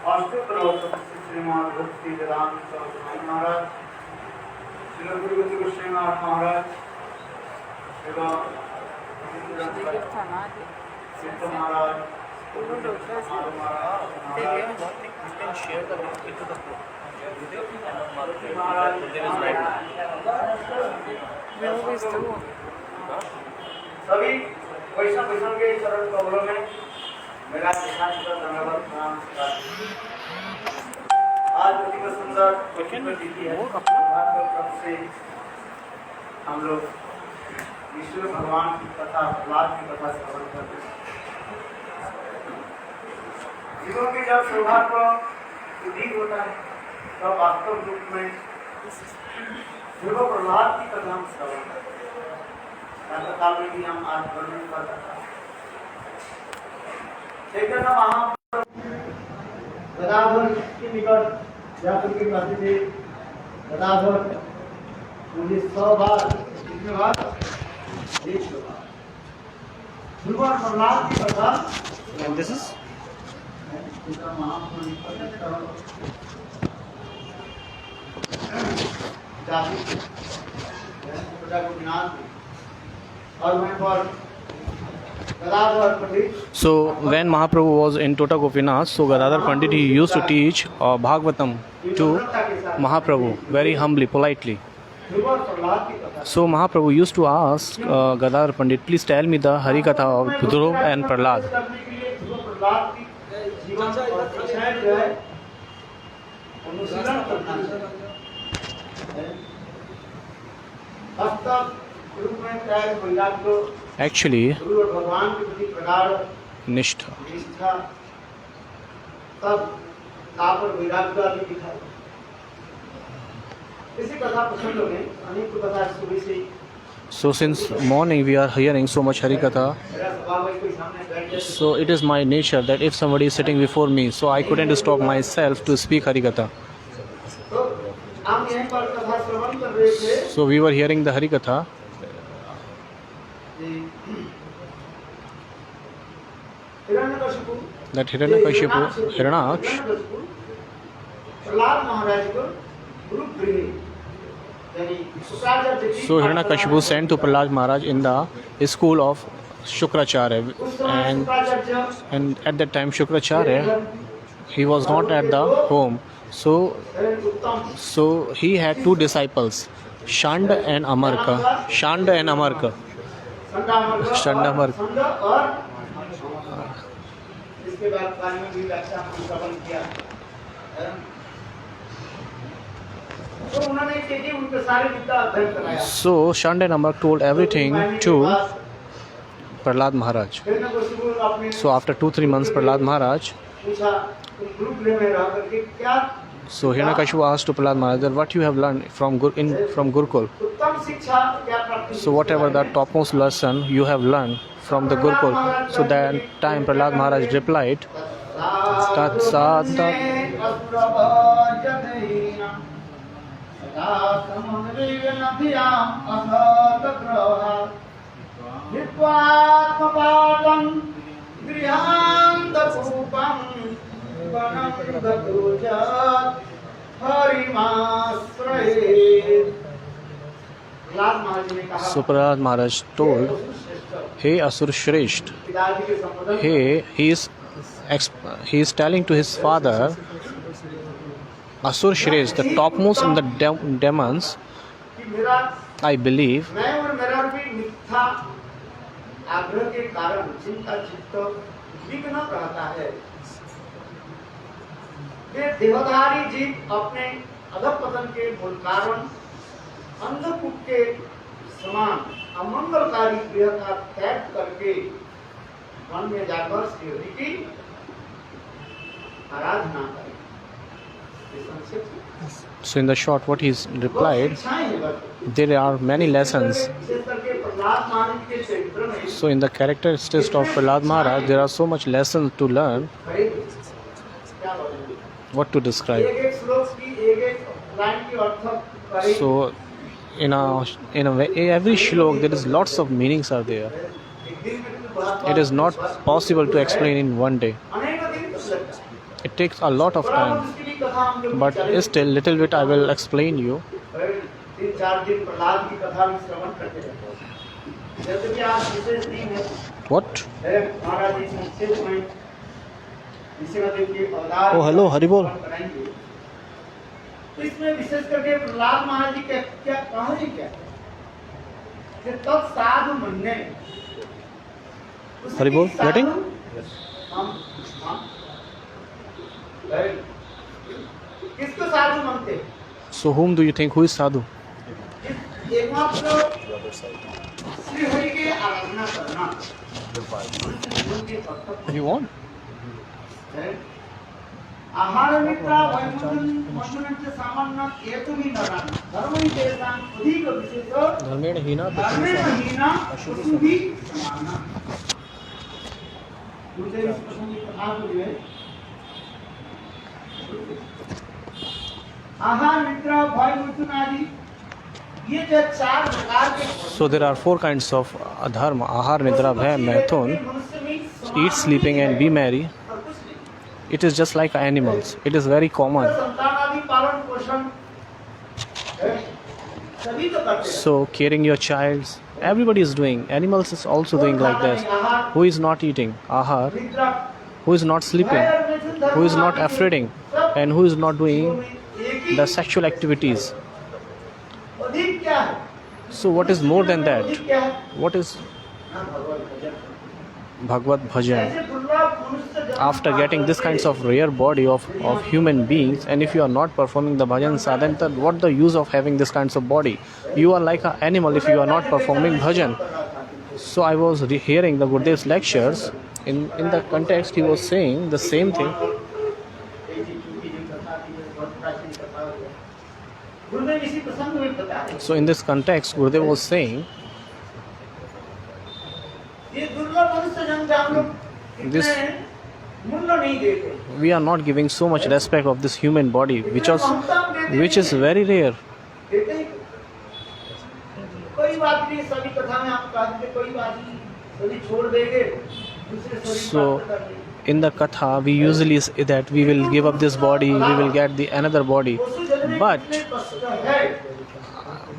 अष्टोत्तरोत्तर श्रीमद् भक्ति वेदांत स्वामी महाराज, श्री गुरु गोस्वामी महाराज एवं सिद्ध महाराज, सभी वैष्णव के चरण कमलों में मेरा धन्यवाद प्रणाम। आज अति सुंदर तिथि है, कब से हम लोग विष्णु भगवान की कथा, प्रहलाद की कथा श्रवण करते हैं। जीवों के जब सौभाग्य उदित होता है तब वास्तव रूप में ध्रुव प्रहलाद की कथा हम श्रवण करते हैं। काल में भी हम आज वर्णन कर रहे हैं। चैतन्य महाप्रभु गदाधर के निकट जाकर के कहते थे, गदाधर मुझे 100 बार, कितने बार? 100 बार। ध्रुव और प्रहलाद की कथा। And this is So when Mahaprabhu was in Tota Gopinath, so Gadadhar Pandit, he used to teach Bhagavatam to Mahaprabhu very humbly, politely. So Mahaprabhu used to ask Gadadhar Pandit, please tell me the Hari Katha of Dhruv and Prahlad. Actually, Nishtha. So since morning we are hearing so much Hari Katha, so it is my nature that if somebody is sitting before me, so I couldn't stop myself to speak Hari Katha. So we were hearing the Hari Katha. That Hiranyakashipu, so Hiranyakashipu sent to Prahlad Maharaj in the school of Shukracharya, and at that time Shukracharya, he was not at the home, so he had two disciples, Shanda and Amarka. So Shanda and Amarka told everything to Prahlad Maharaj. So after 2-3 months, Prahlad Maharaj, so Hiranyakashipu asked to Prahlad Maharaj that what you have learned from Gurukul. So whatever the topmost lesson you have learned from the Gurukul. So that time Prahlad Maharaj replied, Tat Sadha So Prahlad Maharaj told, hey Asur Shresht, hey, he is telling to his father, Asur Shresht, the topmost in the demons, I believe, देवधारी जीव अपने अधपतन के मूल कारण अंधकूप के समान अमंगलकारी क्रिया का त्याग करके वन में जाकर श्री हरि की आराधना करें। So in the short, what he's replied, there are many lessons. So in the characteristics of Prahlad Maharaj, there are so much lessons to learn. What to describe? So in every shlok there is lots of meanings are there. It is not possible to explain in one day. लगता है। It takes a lot of थोड़ा बहुत time, उसकी भी कथा हम लोग but चलेंगे। still little bit I will explain you. 3-4 दिन प्रहलाद की कथा भी श्रवण करते रहते हैं। जैसे कि आज विशेष दिन है What? महाराज जी संक्षेप में नृसिंहदेव के अवतार Oh, hello, हरि बोल। श्रवण कराएंगे। तो इसमें विशेष करके प्रहलाद महाराज जी क्या कहानी क्या है कि तब साधु मनने हरि बोल, getting? हम किसको साधु मानते हैं? So whom do you think who is sadhu? एकमात्र श्री हरि की आराधना करना जीवन के कर्तव्य You want? है। आहार मित्रा वैमुंच सामान्य केतुमी नरान धर्महि तेषां अधिक विशेष धर्मेण हीना धर्मेण हीना पशुभिः समाना। मुझे इस प्रसंग की कथा को जो है आहार निद्रा भय मिथुन आदि ये जो 4 प्रकार के So there are 4 kinds of dharma: ahar, nidra, bhay, maithun, eat, sleeping and be merry. It is just like animals. It is very common. संतान आदि पालन पोषण सभी तो करते हैं। So caring your child, everybody is doing. Animals is also doing like this. Who is not eating ahar? निद्रा Who is not sleeping? Who is not afraiding? And who is not doing the sexual activities? अधिक क्या है? So what is more than that? अधिक क्या है? What is ना भगवत भजन। Bhagavad Bhajan? ऐसे दुर्लभ मनुष्य जन्म After getting this kinds of rare body of human beings, and if you are not performing the bhajan sadhana, then what the use of having this kinds of body? You are like an animal if you are not performing bhajan. So I was hearing the Gurudev's lectures. In the context, he was saying the same thing. गुरुदेव इसी प्रसंग में बता रहे हैं। So in this context, Gurudev was saying ये दुर्लभ मनुष्य जन्म हम लोग This- इतने मूल्य नहीं देते। we are not giving so much respect of this human body, which is very rare. देते ही कोई बात नहीं, सभी कथा में आप कह देते कोई बात नहीं, सभी छोड़ देंगे दूसरे शरीर So प्राप्त कर लेंगे। in the katha, we usually say that we will give up this body, we will get the another body. पशु जन्म में But कितने कष्ट है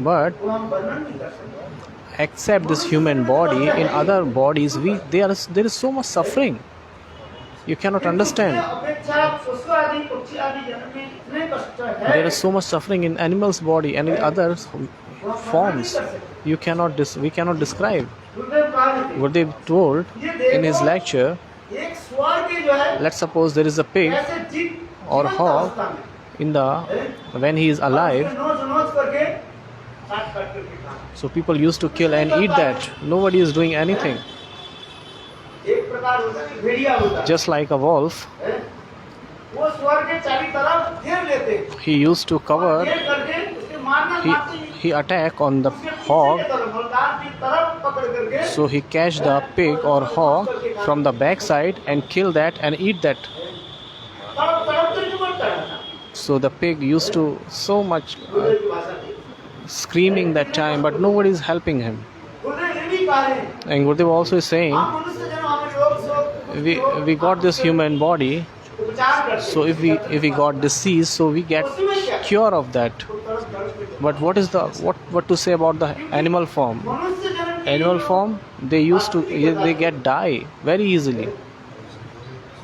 but वो हम वर्णन नहीं कर सकते। except this human body, in other bodies there is so much suffering. You cannot understand. अपेक्षा पशु आदि पक्षी आदि जन्म में इतने कष्ट है। There is so much suffering in animals body and in other forms. We cannot describe. गुरुदेव कहा देते Gurudev told in his lecture, एक स्वर के जो है let's suppose there is a pig ऐसे or hog in the when he is alive. नोच करके काट करके खाना। So people used to kill and eat that. Nobody is doing anything. एक प्रकार होता है भेड़िया होता है, Just like a wolf, वो स्वर के चारों तरफ घेर लेते हैं। he used to cover. घेर करके उसके मारना मारते ही He attack on the उसके पीछे hog. की तरफ, मुर्दार की तरफ पकड़ करके So he catch the pig or hog from the backside and kill that and eat that. तरफ तरफ से निकलता है। So the pig used to so much गुरुदेव की भाषा थी। screaming that time, but nobody is helping him. गुरुदेव ये भी कह रहे हैं, And Gurudev also is saying, हम मनुष्य जन्म हमें रोग शोक we got this human body, उपचार करते so if we got disease, so we get cure of that. But what is what to say about the animal form? मनुष्य जन्म की Animal form, they get die very easily.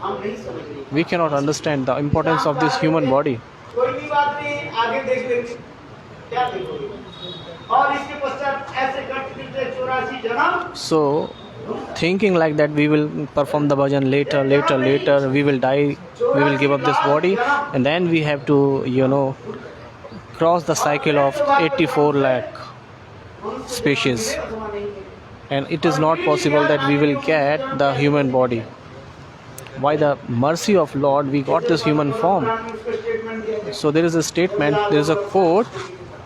हम नहीं समझ रहे। We cannot understand the importance of this human body. कोई भी बात नहीं, आगे देख लेंगे क्या देखोगे। और इसके पश्चात ऐसे करते 84 जन्म So thinking like that, we will perform the bhajan later, we will die, we will give up this body, and then we have to cross the cycle of 84 lakh species, and it is not possible that we will get the human body. By the mercy of Lord, we got this human form. So there is a statement, there is a quote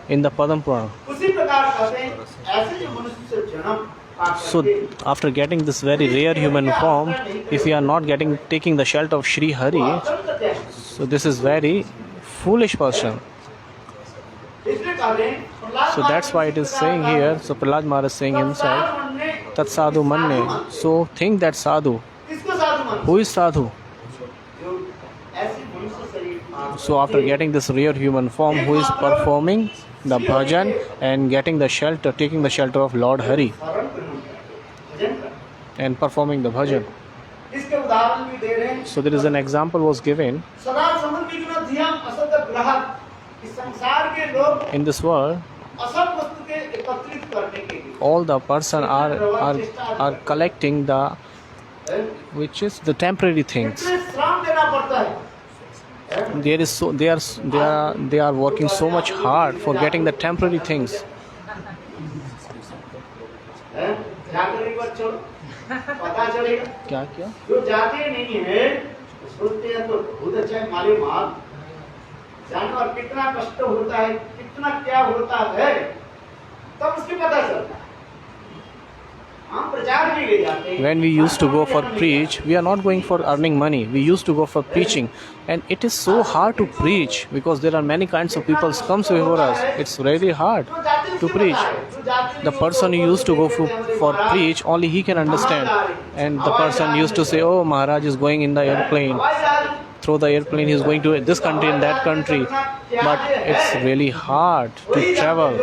in the Padam Purana. उसी प्रकार कहते हैं ऐसे जो मनुष्य जन्म So after getting this very rare human form, if we are not taking the shelter of Shri Hari, so this is very foolish person. So that's why it is saying here, so Prahlad Maharaj is saying himself, Tat sadhu manne. So think that sadhu. किसको साधु मानो? Who is sadhu? जो ऐसी मनुष्य शरीर प्राप्त So after getting this real human form, who is performing the bhajan and getting the shelter, taking the shelter of Lord Hari शरण ग्रहण कर, भजन कर। and performing the bhajan. इसके उदाहरण भी दे रहे हैं। So there is an example was given सदा संबंधी गुण धियाम असत ग्राहक, इस संसार के लोग in this world. असत वस्तु के एकत्रित करने के लिए All the person are collecting the which is the temporary things. कितने श्रम देना पड़ता है। There is so they are working so much hard for getting the temporary things. जागरण बच्चों पता चलेगा। क्या क्या? जो जाते नहीं है सोचते हैं तो बहुत अच्छा है, माले माल जानवर कितना कष्ट होता है, कितना क्या होता है, तब उसके पता चलता है। हम प्रचार के लिए जाते हैं। When we used to go for preach, we are not going for earning money. We used to go for preaching, and it is so hard to preach because there are many kinds of people comes before us. It's really hard to preach. The person who used to go for preach, only he can understand. And the person used to say, "Oh, Maharaj is going in the airplane. Through the airplane, he is going to this country and that country." But it's really hard to travel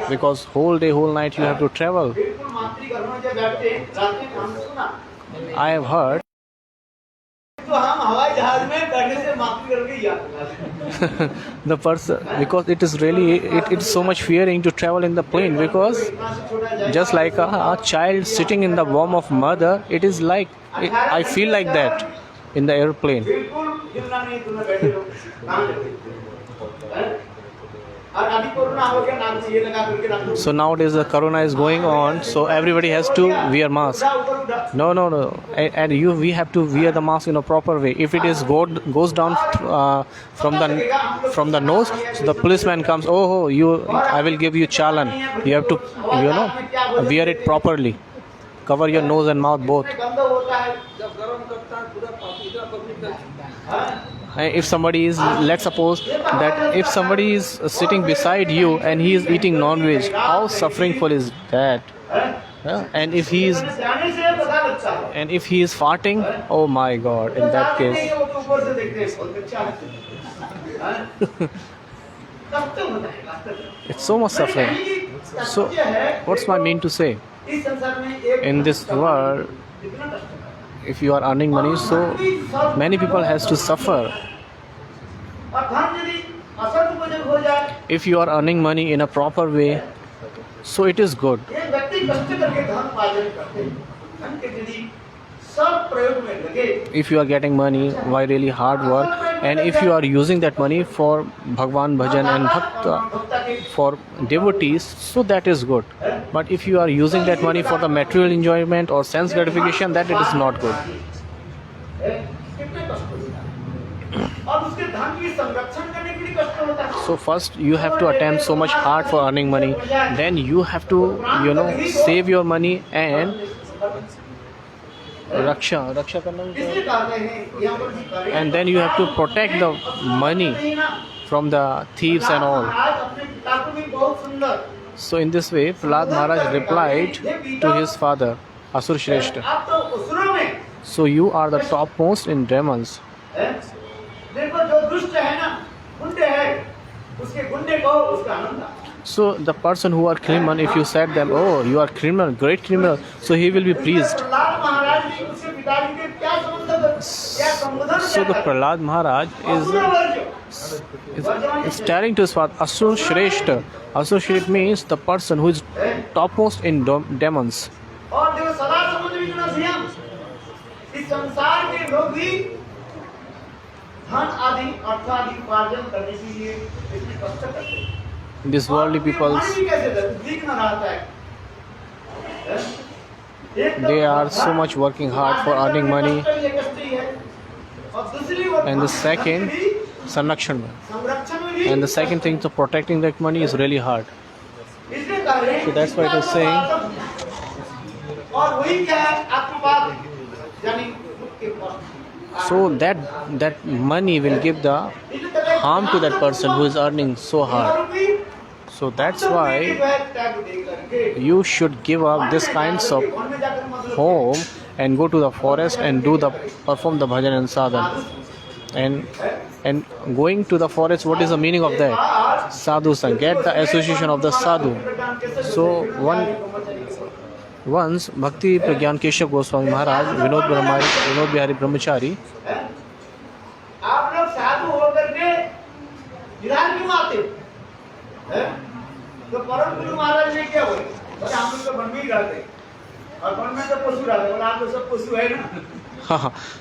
because whole day, whole night you have to travel. बिल्कुल मातृगर्भ में जब बैठते हैं, रात में हम सुना I have heard तो हम हवाई जहाज में बैठने से मातृगर्भ की याद the person because it is really it's so much fearing to travel in the plane because just like a child sitting in the womb of mother, it is like I feel like that in the airplane. बिल्कुल हिलना नहीं, तुम्हें बैठे रहो, कहाँ जाते हैं? और अभी कोरोना हो गया, नाक में ये लगा करके रख दो। So nowadays the corona is going on, so everybody has to wear mask. उड़ा, ऊपर उड़ा। No, and we have to wear the mask in a proper way. If it is goes down from the nose, so the policeman comes. Oh, I will give you challan. You have to wear it properly. Cover your nose and mouth both. गंदा होता है। If somebody is, let's suppose that if somebody is sitting beside you and he is eating non-veg, how sufferingful is that? And if he is जाने से पता लगता है। farting, oh my God, in that case. वो तो ऊपर से देखते हैं, बहुत अच्छा है। कष्ट होता है, कष्ट। It's so much suffering. So what's my mean to say? इस संसार में एक In this world, कितना कष्ट है। if you are earning money, so many people has to suffer. और धन यदि असत उपजन हो जाए, If you are earning money in a proper way, so it is good. एक व्यक्ति कष्ट करके धन उपार्जन करते हैं, धन के यदि सब प्रयोग में लगे, If you are getting money by really hard work, and if you are using that money for Bhagwan Bhajan and Bhakta, भक्ता के for devotees, so that is good. But if you are using that money for the material enjoyment or sense gratification, that it is not good. कितने कष्ट होता है। और उसके धन की संरक्षण करने के लिए कष्ट होता है। So first you have to attempt so much hard for earning money, then you have to save your money and raksha करना भी इसलिए कहते हैं यहाँ पर भी करें। and then you have to protect the money नहीं ना, from the thieves and all. महाराज अपने पिता को भी बहुत सुंदर। So in this way, Prahlad Maharaj replied to his father, Asur Shrestha, आप तो असुरों में "So you are the topmost in demons. हैं? देखो जो दुष्ट है ना, गुंडे है, उसके गुंडे को उसका आनंद आता है। So the person who are criminal, if you said them, oh, you are criminal, great criminal, so he will be pleased." Prahlad महाराज जी उसके पिताजी के क्या संबंध, क्या संबोधन So the Prahlad Maharaj is telling to his father, Asur Shrestha. Asur Shrestha means the person who is topmost in demons. और देखो सदा समुद्र भी गुना धियान, इस संसार के लोग भी धन आदि अर्थ आदि उपार्जन करने के लिए इतने कष्ट करते हैं। These worldly people, मन भी कैसे ठीक न रहता है। they are so much working hard for earning money. And the second, sanrakshan. And the second thing, to protecting that money is really hard. So that's why it is saying, और वही क्या है आत्मवाद, यानी so that money will give the harm to that person who is earning so hard. So that's why you should give up this kinds of home and go to the forest and perform the bhajan and sadhana. and going to the forest, what is the meaning of that? Sadhu sang, get the association of the sadhu. So once Bhakti Pragyan Keshav Goswami Maharaj, Vinod Bihari Brahmachari, आप लोग साधु होकर के विधान क्यों आते हैं? तो परम गुरु महाराज ने क्या बोले? बोले हम लोग तो वन में ही रहते और वन में तो पशु रहते। बोले आप तो सब पशु है ना।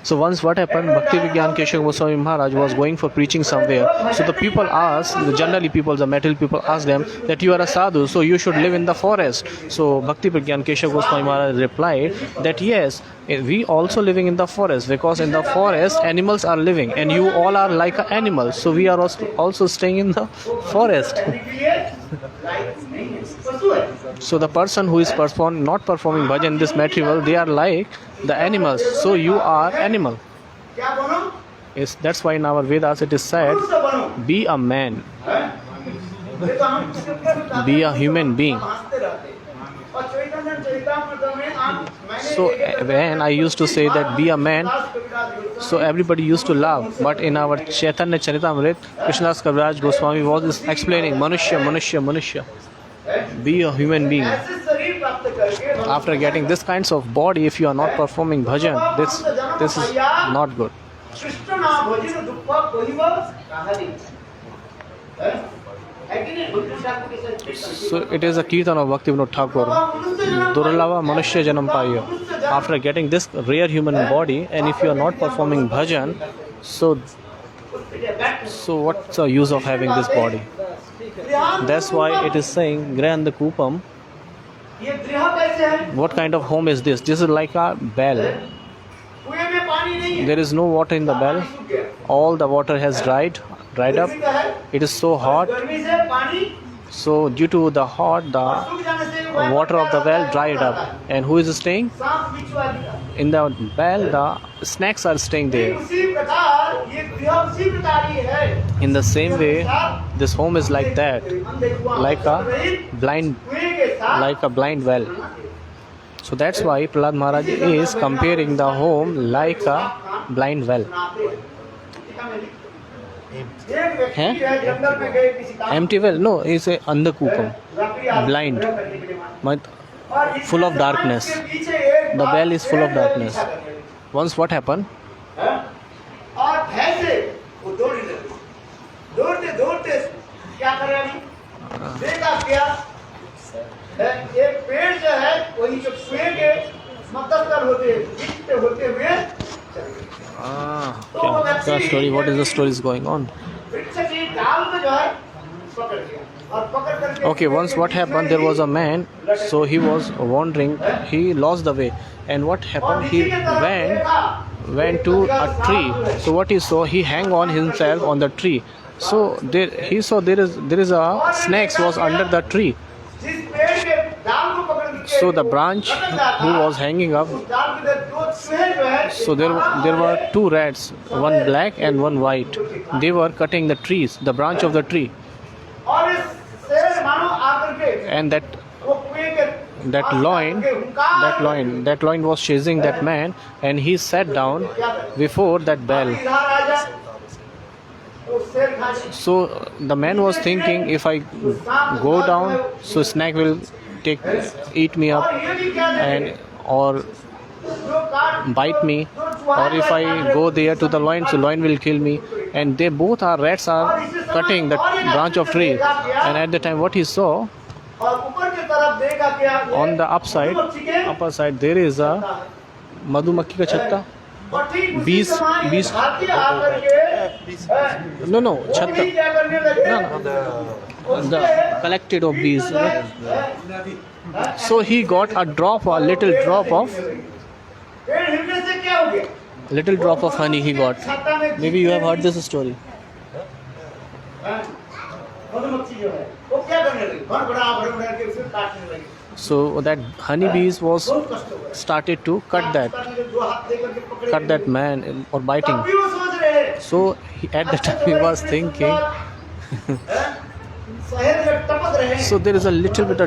So once what happened, Bhakti Vigyan Keshav Goswami Maharaj was going for preaching somewhere. So the people asked, generally people, the material people asked them that you are a sadhu, so you should live in the forest. So Bhakti Vigyan Keshav Goswami Maharaj replied that yes, we also living in the forest, because in the forest animals are living and you all are like an animal. So we are also staying in the forest. So the person who is not performing bhajan in this material, they are like the animals. So you are animal. क्या बनो? Yes, that's why in our Vedas it is said, मनुष्य बनो। be a man, ये तो हम be a human being. हंसते रहते। और चैतन्य चरितामृत में मैंने So when I used to say that be a man, so everybody used to laugh. But in our Chaitanya Charitamrita, Krishnadas Kaviraj Goswami was explaining Manushya, Manushya, Manushya. Be a human being. ऐसे शरीर प्राप्त करके After getting this kinds of body, if you are not performing bhajan, this is not good. Krishna नाम भजन दुख कोई वह कहानी है कि नहीं? बुद्ध ठाकुर के साथ So it is a kirtan of Bhakti Vinod Thakur. Durlava Manushya Janam Payo. After getting this rare human body, and if you are not performing bhajan, so what's the use of having this body? That's why it is saying Grahanda Kupam. ये गृह कैसे है? What kind of home is this? This is like a bell. कुएं में पानी नहीं है। There is no water in the bell. सूख गया। All the water has dried up. गर्मी का है। It is so hot. गर्मी से पानी So due to the hot, the सूख जाने से वह water of the well dried up. And who is staying? सांप बिच्छू का। In the well, the snakes are staying there. उसी प्रकार ये गृह उसी प्रकार ही है। In the same way, this home is like that, like a blind, कुएं के साथ like a blind well. So that's why Prahlad Maharaj is comparing the home like a blind well. एक व्यक्ति है जंगल में गए किसी काम Empty well? No, it's a andhakupam, blind, but full of darkness. The well is full of darkness. Once what happened? और भैंसे वो दौड़ी लगी। दौड़ते दौड़ते क्या करे अभी? देखा क्या? एक पेड़ जो है वही जो कुएं के मध्यस्थल होते हुए चल गए। The story. What is the story is going on? वृक्ष की डाल में जो है पकड़ लिया और पकड़ करके Okay, once what happened, there was a man, so he was wandering, he lost the way, and what happened, he went to a tree. So what he saw, he hang on himself on the tree. So he saw there is a snake was under the tree. जिस पेड़ के डाल को पकड़ के So the branch who was hanging up, उस डाल के दो चूहे जो है so there were two rats, one black and one white. They were cutting the trees, the branch of the tree, और इस शेर मानो आकर के and वो कुएं के that loin was chasing that man, and he sat down before that bell. इधर आ जा तो शेर खा ले। So the man was thinking, if I go down, so snake will eat me up, और ये भी क्या देखे? and or जो काट bite me, or if I go there to the loin, so loin will kill me. And they both are rats are cutting the branch of tree. And at the time, what he saw और ऊपर की तरफ देखा क्या? on the upper side, there is a madhumakhi ka chatta. और ठीक उसी बीस- समय बीस- हाथी आकर के No, वो भी chatta. क्या करने लगे? The collected of bees. So he got a little drop of पेड़ हिलने से क्या हो गया? little drop of honey he got. छत्ता में Maybe you have heard this story. मधुमक्खी जो है वो क्या करने लगी? भड़ के उसे काटने लगी। So that honey bees was बहुत कष्ट हो गया। started to cut that दो हाथ लेकर के पकड़े man or biting. तब भी वो सोच रहे हैं, So at the time he was thinking, शहद में टपक रहे हैं। so there is a little bit a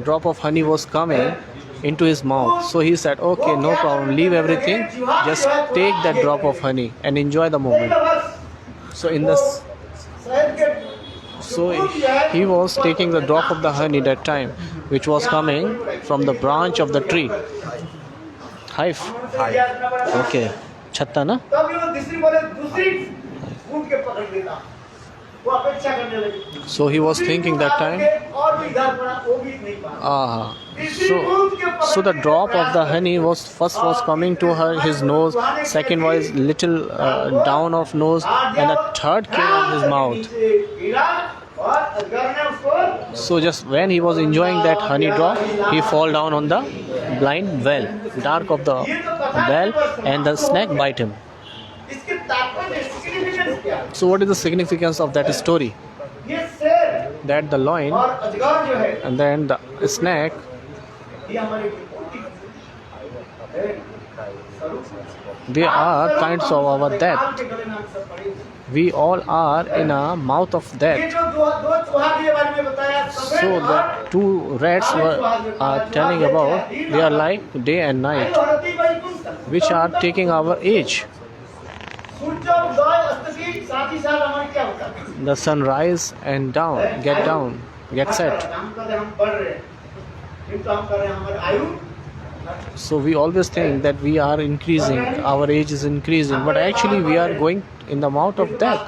drop of honey was coming, into his mouth. So he said, okay, no problem, leave everything, just take that drop of honey and enjoy the moment. So in this, so he was taking the drop of the honey that time, which was coming from the branch of the tree. Hive. Okay. छत्ता ना? So he was thinking that time. So the drop of the honey was first was coming to his nose, second was little down of nose, and the third came on his mouth. So just when he was enjoying that honey drop, he fall down on the blind well, dark of the well, and the snake bite him. So what is the significance of that story? That the lion and then the snake, they are kinds of our death. We all are in a mouth of death. So the two rats are telling about, they are like day and night, which are taking our age. The sun rise and down, get set. So we always think that we are increasing, our age is increasing, but actually we are going in the mouth of death.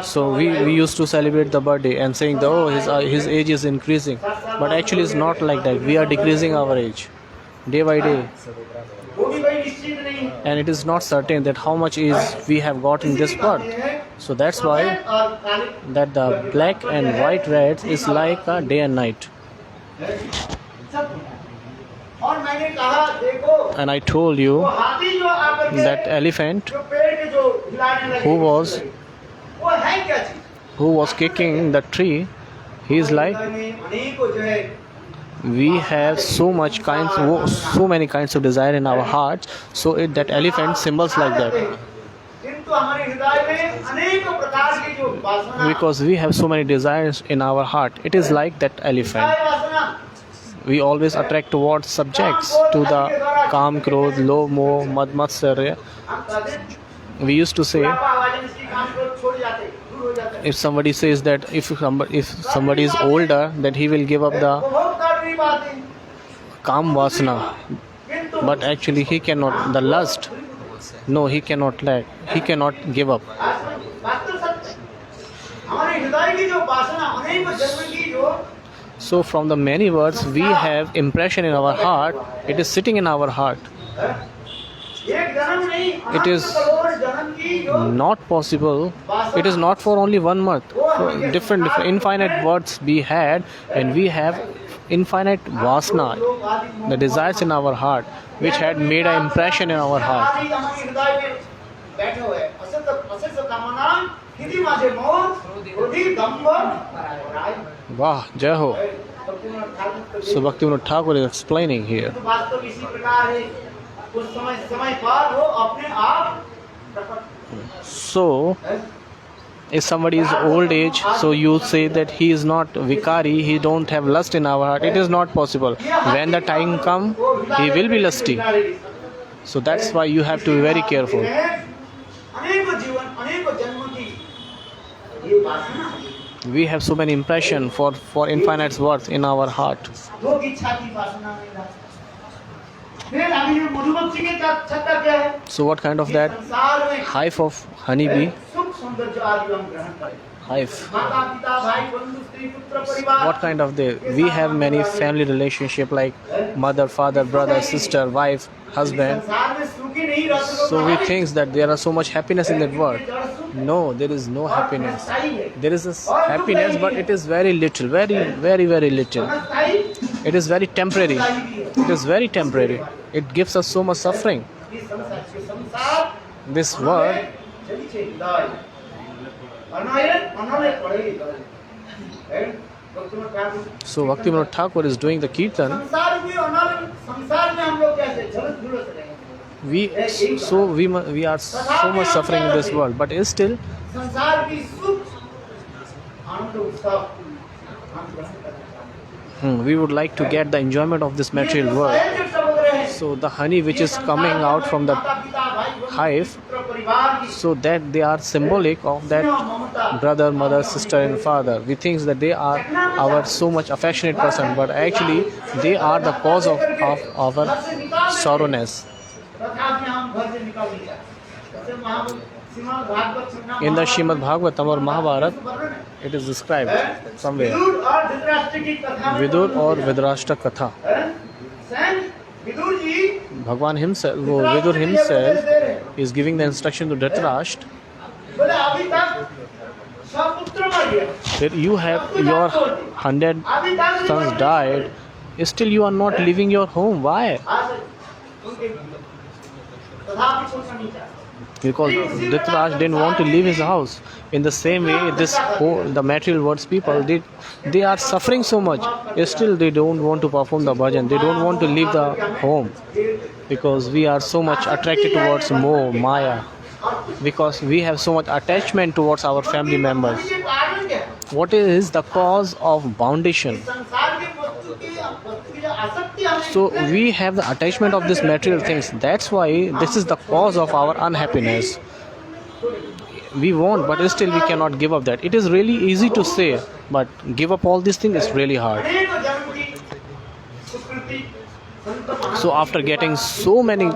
So we used to celebrate the birthday and saying that, oh, his age is increasing, but actually it's not like that. We are decreasing our age day by day, and it is not certain that how much age we have got in this birth. So that's why that the black and white rats is like a day and night. And I told you that elephant who was kicking the tree, he is like, we have so many kinds of desire in our hearts. So that elephant symbols like that, because we have so many desires in our heart. It is like that elephant. We always attract towards subjects, to the Kam, Krodh, Lobh, Moh, Mad, Matsarya. We used to say, if somebody says that if somebody is older, that he will give up the Kam Vasana, but actually he cannot, the lust, no, he cannot lack, he cannot give up. So from the many words we have impression in our heart, it is sitting in our heart. It is not possible, it is not for only 1 month. For different infinite words we had, and we have infinite vasana, the desires in our heart, which had made an impression in our heart. Wow, Jai Ho. So Bhaktivinoda Thakur is explaining here. So if somebody is old age, so you say that he is not vikari, he don't have lust in our heart. It is not possible. When the time comes, he will be lusty. So that's why you have to be very careful. We have so many impression for infinite worth in our heart. So what kind of that? Hive of honeybee. Hive. What kind of they? We have many family relationship like mother, father, brother, sister, wife, husband. So we think that there are so much happiness in that world. No, there is no happiness. There is a happiness, but it is very little, very little. It is very temporary. It is very temporary. It gives us so much suffering. This world. So Bhaktivinoda Thakur is doing the kirtan. we are so much suffering in this world, but still संसार की सुख आनंद उत्सव हम ग्रहण करना चाहते हैं। we would like to get the enjoyment of this material world. ये जो समुद्र है, So the honey which is coming out from the माता-पिता, भाई-बहन, hive, पुत्र परिवार की so that they are symbolic of that Mamata, brother, mother, sister and father. We think that they are our so much affectionate person, but actually they are the cause of our sorrowness. तथापि हम घर से निकल नहीं जाते। जैसे श्रीमद् भागवत संहिता In the Shrimad Bhagavatam or Mahabharata, वर्णन है। it is described somewhere. Vidur और धृतराष्ट्र की कथा में Vidur or Vidrashtra Katha. स्वयं Vidur ji Bhagwan himself, Vidur himself is giving the instruction to Dhritarashtra बोले अभी तक सब पुत्र मर गया, that you have your 100 अभी तक sons died, still you are not leaving your home. Why? आज उनके तथापि कुछ नहीं चाहते। Because Dhritarashtra didn't want to leave his house. In the same way, the material world's people, they are suffering so much. Still, they don't want to perform the bhajan. They don't want to leave the home because we are so much attracted towards Moh, Maya. Because we have so much attachment towards our family members. ये कारण क्या है? What is the cause of foundation? संसार के वस्तु की जो आसक्ति हमें So we have the attachment of these material things. That's why this is the cause of our unhappiness. We want, but still we cannot give up that. It is really easy to say, but give up all these things is really hard. अनेक जन्म की सुकृति संत महान So after getting so many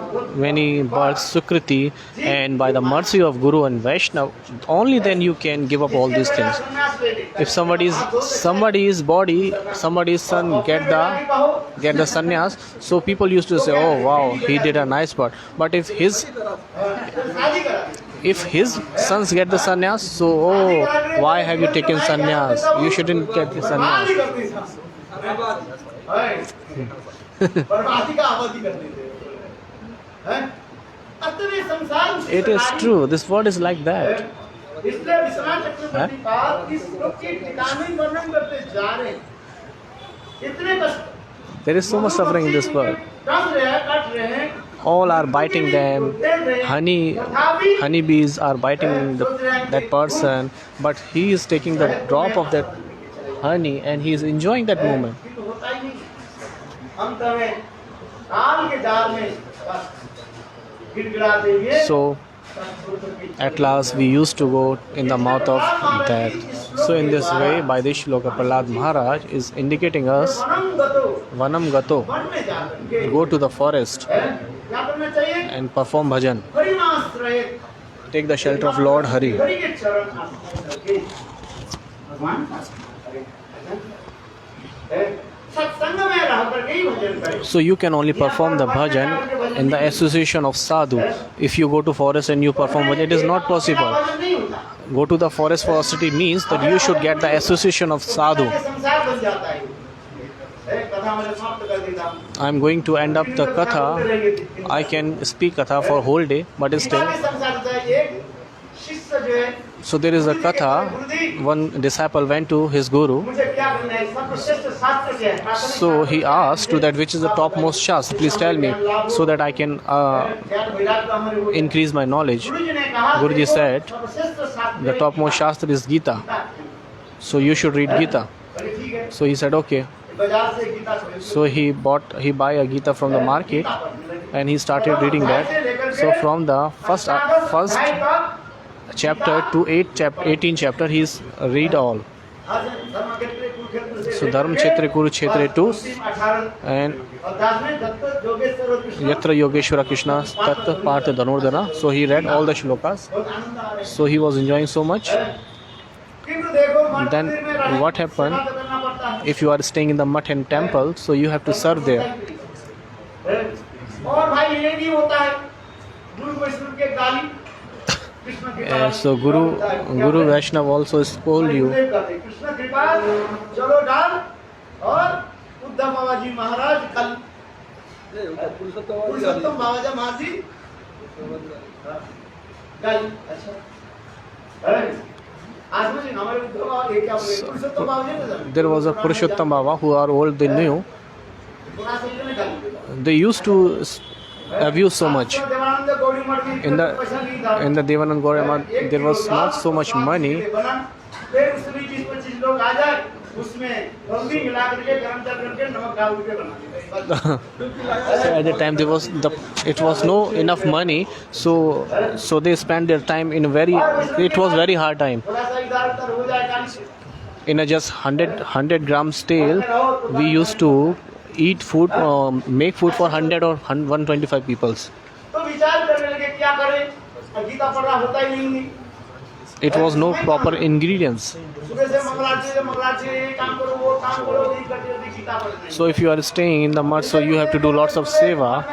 births, Sukriti, and by the mercy of Guru and Vaishnava, only then you can give up all these things. संन्यास ले लेता है। If somebody's body, somebody's son get the sannyas, so people used to say, oh wow, he did a nice part. But if his शादी करा sons get the sannyas, so oh, why have you taken sannyas? You shouldn't get the sannyas. बर्बादी करती है, बर्बादी का आबादी कर देते हैं। अतः संसार It is true. This word is like that. इसलिए विश्वनाथ चक्रवर्ती पाद इस श्लोक के ठिकाने वर्णन करते जा रहे हैं। इतने कष्ट There is so much suffering in this world. Cut रहे हैं, कट रहे हैं। All are biting them. Honeybees are biting that person, but he is taking the drop of that honey and he is enjoying that moment. तो होता ही नहीं। हम तवे काल के जाल में बस गिड़गिड़ाते हुए So at last we used to go in the mouth of that. So in this way, by this shloka, Prahlad Maharaj is indicating us वनम गतो Vanam Gato, वन में जाकर के go to the forest क्या करना चाहिए? and perform bhajan. हरिमाश्रय Take the shelter of Lord Hari. Hari के चरण आश्रय करके भगवान का सत्संग में रह करके ही भजन करें। So you can only perform the bhajan in the association of sadhu. If you go to forest and you perform bhajan, it is not possible. भजन नहीं होता। Go to the forest for austerity means that you should get the association of sadhu. संसार बन जाता है। कथा मैंने समाप्त कर देता हूँ। I am going to end up the katha. I can speak katha for whole day, but still. संसार होता है। एक शिष्य जो है So there is a katha. One disciple went to his guru. मुझे क्या करना है? सर्वश्रेष्ठ शास्त्र क्या है? So he asked to that which is the topmost shastra. Please tell me so that I can ज्ञान वैराग्य हमारे हो जाए। increase my knowledge. गुरु जी ने कहा Guruji said, सर्वश्रेष्ठ शास्त्र the topmost shastra is Gita. So you should read Gita. बोले, ठीक है। So he said okay. बाजार से गीता खरीद So he buy a Gita from the market and he started reading that. So from the first chapter to 18 chapter he's read all. So Dharma Kshetra Kurukshetra 2 and Yatra Yogeshwara Krishna Tat Partha Dhanurdhana. So he read all the shlokas. So he was enjoying so much. Then what happened? If you are staying in the mutt and temple, so you have to serve there. और भाई ये भी होता है गुरु वैष्णव के गाली कृष्ण कृपा So Guru Vaishnava also scold you. Krishna कृपा चलो डाल और उद्धव बाबा जी महाराज कल पुरुषोत्तम बाबा जी महाराज जी कल अच्छा आज में हमारे उद्धव बाबा ये क्या बोले पुरुषोत्तम बाबा जी ने There was a Purushottam Baba who are old, they knew. पुराने से ने गाली They used to abused so much. Devanand गौड़ी मठ में In the पैसा नहीं था। in the Devanand Gauri Math, there was not so much money. फिर उसमें 20-25 लोग आ जाए, उसमें हल्दी मिला करके गरम कर करके नमक डाल के बना देते। So at the time it was no enough money, so they spent their time in it was very hard time. थोड़ा सा इधर उधर हो जाए काली से। In a just 100 grams stale, we used to eat food, make food for 100 or 125 peoples. तो विचार करने लगे क्या करें, गीता पढ़ना होता ही नहीं। It was no proper ingredients. सुबह से मंगलाची ये काम करो वो काम करो, ये करते गीता पढ़ते। So if you are staying in the mud, so you have to do lots of seva.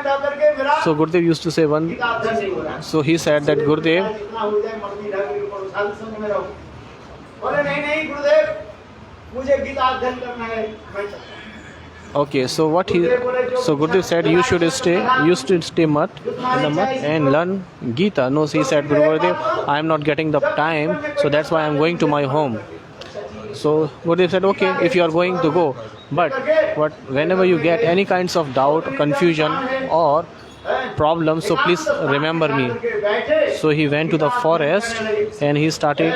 So Gurudev used to say one. So he said that Gurudev, बोले नहीं गुरुदेव, मुझे गीता अध्ययन करना है। okay, so Gurudev said you should stay mud in the mud and learn Gita. No, he said, Gurudev, I am not getting the time, so that's why I am going to my home. So Gurudev said, okay, if you are going to go, but whenever you get any kinds of doubt, confusion or problem, so please remember me. So he went to the forest and he started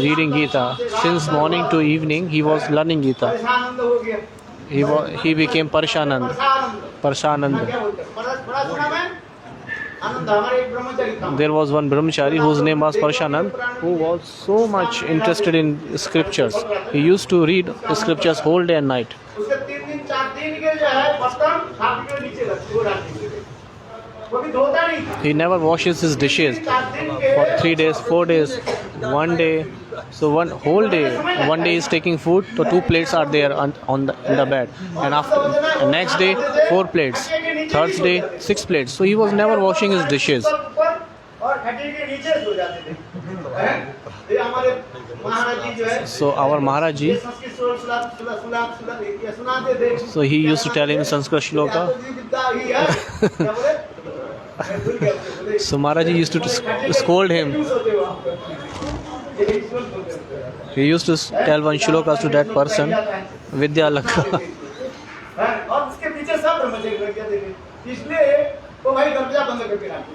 reading Gita. Since morning to evening, he was learning Gita. He became Parshanand. There was one brahmachari whose name was Parshanand, who was so much interested in scriptures. He used to read scriptures whole day and night. He never washes his dishes for 3 days, 4 days, 1 day. So one whole day, one day is taking food, so 2 plates are there in the bed, and after next day 4 plates, third day 6 plates. So he was never washing his dishes. So our Maharaji, so he used to tell him Sanskrit shloka. So Maharaji used to scold him. He used to tell one shloka to that person, Vidya Lakha. और उसके पीछे सब ब्रह्मचर्य लग गया देखे, इसलिए वो भाई दरवाजा बंद करके रखते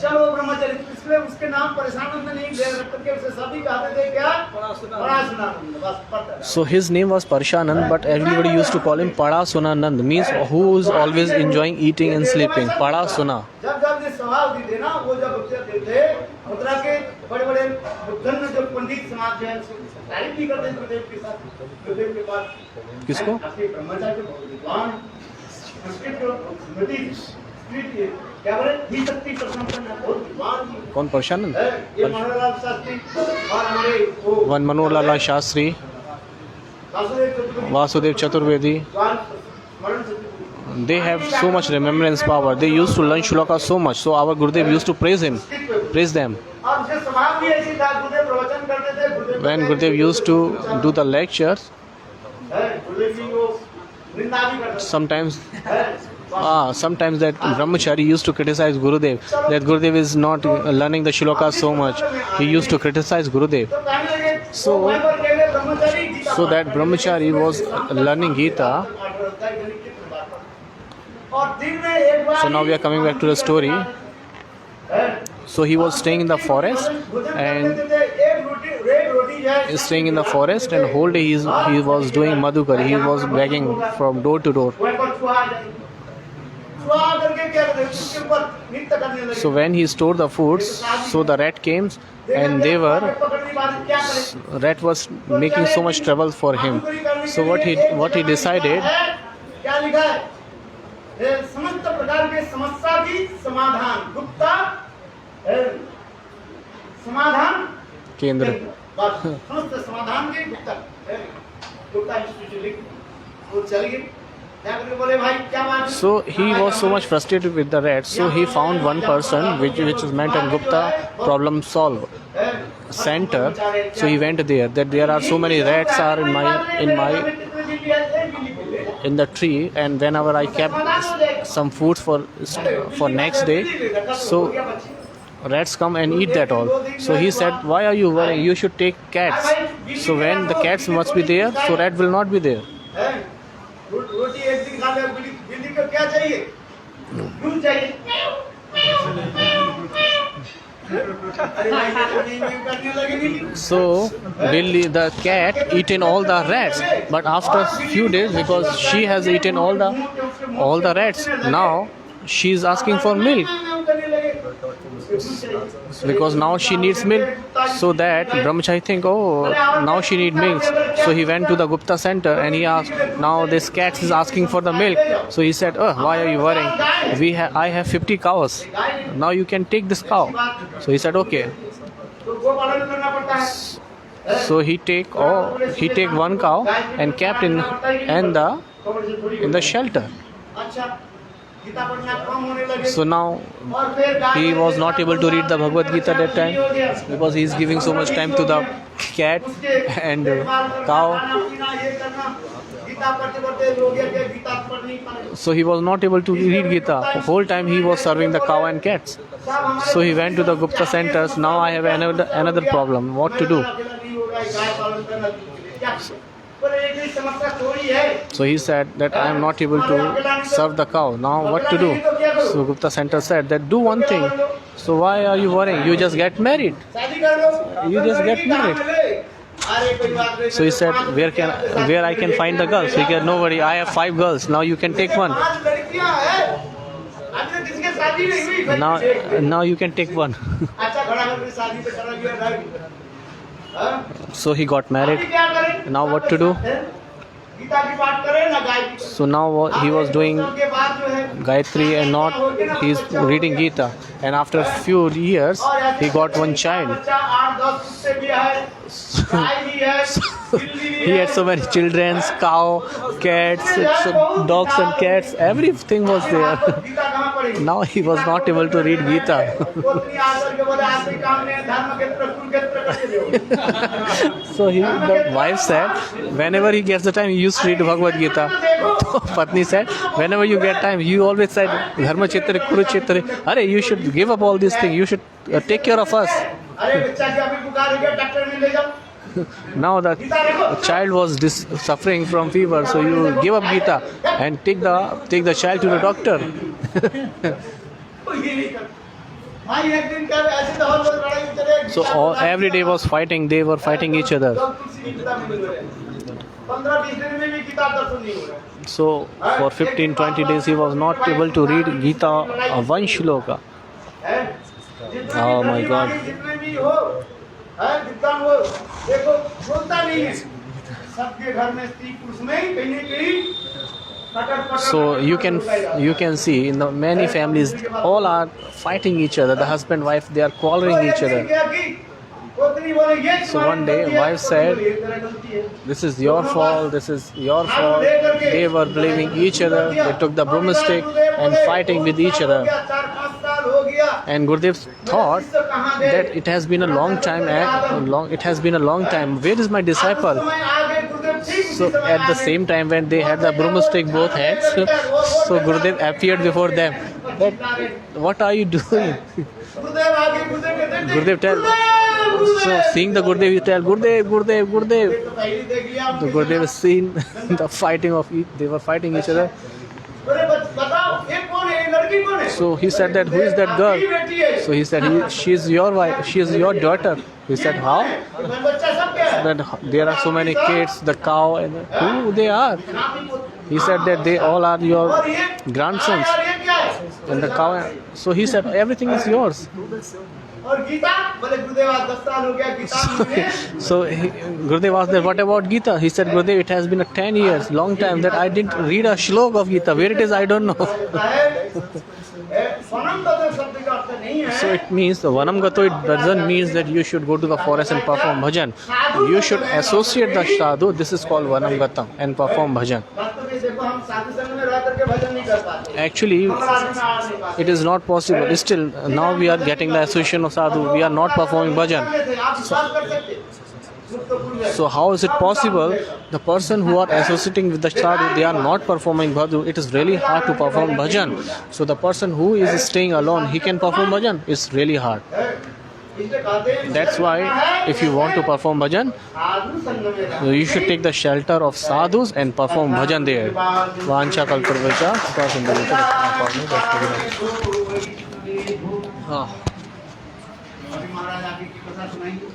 चलो ब्रह्मचर्य, इसलिए उसके नाम परेशानंद नहीं ले करके उसे सभी कहते थे क्या, Parashunanand, बस पढ़ता। So his name was Parshanand, but everybody used to call him Parashunanand, means who is always enjoying eating and sleeping. Parashuna. जब ये स्वभाव दी थे ना, वो जब बच्चे थे मथुरा के बड़े-बड़े बुद्धन जो पंडित समाज है, तारीफ भी करते थे गुरुदेव के साथ, गुरुदेव के पास। किसको? अपने ब्रह्मचार्य के विद्वान, संस्कृत को स्मृति, स्मृति क्या बोले? ही शक्ति प्रसन्न है, बहुत विद्वान जी। कौन Parshanand? ये मनोहरलाल शास्त्री और हमारे वो One Manohar Shastri, Vasudev Chaturvedi. They have so much remembrance power. They used to learn shloka so much. So our Gurudev used to praise them. When Gurudev used to do the lectures, sometimes that brahmachari used to criticize Gurudev, that Gurudev is not learning the shloka so much. He used to criticize Gurudev. So that brahmachari was learning Gita. So now we are coming back to the story. So he was staying in the forest and whole day he was doing madhukari. He was begging from door to door. So when he stored the foods, so the rat came and rat was making so much trouble for him. So what he decided, समस्त प्रकार के समस्या की समाधान गुप्ता समाधान केंद्र, समस्त समाधान के गुप्ता इंस्टीट्यूट वो चल गए। So he was so much frustrated with the rats. So he found one person which is meant in Gupta problem solve center. So he went there. That there are so many rats are in the tree, and whenever I kept some food for next day, so rats come and eat that all. So he said, why are you worrying? You should take cats. So when the cats must be there, so rat will not be there. बकरी को क्या चाहिए? दूध चाहिए। अरे भाई, ये तो नहीं करने लगे नहीं। So really the cat eaten all the rats, but after few days, because she has eaten all the rats, now she is asking for milk, because now she needs milk. So that Brahmachari think, oh, now she need milk. So he went to the Gupta center and he asked, now this cat is asking for the milk. So he said, oh, why are you worrying? I have 50 cows. Now you can take this cow. So he said, okay. तो गोपालन करना पड़ता है। So he take one cow and kept in the shelter. अच्छा, गीता पढ़ना कम होने लगे। So now और फिर गाय he was not able to read the Bhagavad Gita that time, because he is giving so much time to the cat and cow. Gita पढ़ते पढ़ते हो गया कि गीता पढ़ नहीं पाए। So he was not able to read Gita. Whole time he was serving the cow and cats. So he went to the Gupta centers. Now I have another problem. What to do? So he said that I am not able to serve the cow. Now what to do? So Gupta center said that do one thing. So why are you worrying? You just get married. You just get married. So he said, where I can find the girls? He said, no worry, I have 5 girls. Now you can take one. Now you can take one. So he got married. Now what to do? So now he was doing Gayatri and not he is reading Gita. And after a few years he got one child. He had so many children, cow, cats, so dogs and cats, everything was there. Now he was not able to read Gita. So the wife said, whenever he gets the time, he used to read Bhagavad Gita. So Patni said, whenever you get time, you always said, Dharma Kshetra, Kurukshetra. Are, you should give up all these things. You should take care of us. Now the child was suffering from fever, so you give up Gita and take the child to the doctor. So every day was fighting. They were fighting each other. So for 15-20 days he was not able to read Gita one shloka. Oh my God. So you can see in the many families all are fighting each other. The husband wife, they are quarreling each other. So one day wife said, this is your fault, this is your fault. They were blaming each other. They took the broomstick and fighting with each other. And Gurudev thought that it has been a long time. Where is my disciple? So at the same time when they had the broomstick both hands, so Gurudev appeared before them. That, what are you doing? Gurudev tell. So seeing the Gurudev, he tell, Gurudev. The Gurudev has seen the fighting of each. They were fighting each other. So he said that, who is that girl? So he said, she is your wife, she is your daughter. He said, how? That there are so many kids, the cow, and who they are? He said that they all are your grandsons. And the cow. So he said, everything is yours. So Gurudev asked that, what about Gita? He said, Gurudev, it has been 10 years, long time that I didn't read a shlok of Gita. Where it is, I don't know. So it means the Vanam Gato, it doesn't mean that you should go to the forest and perform bhajan. You should associate the sadhu. This is called Vanam Gatam and perform bhajan. Actually, it is not possible. Still, now we are getting the association of sadhu. We are not performing bhajan. So how is it possible? The person who are associating with the sadhu, they are not performing bhajan. It is really hard to perform bhajan. So the person who is staying alone, he can perform bhajan. It's really hard. इसलिए कहते हैं That's why if you want to perform bhajan, साधु संग में रहना। you should take the shelter of sadhus and perform bhajan there. Vancha kalparvacha sindhavita. अभी महाराज आगे की कथा सुनाएंगे।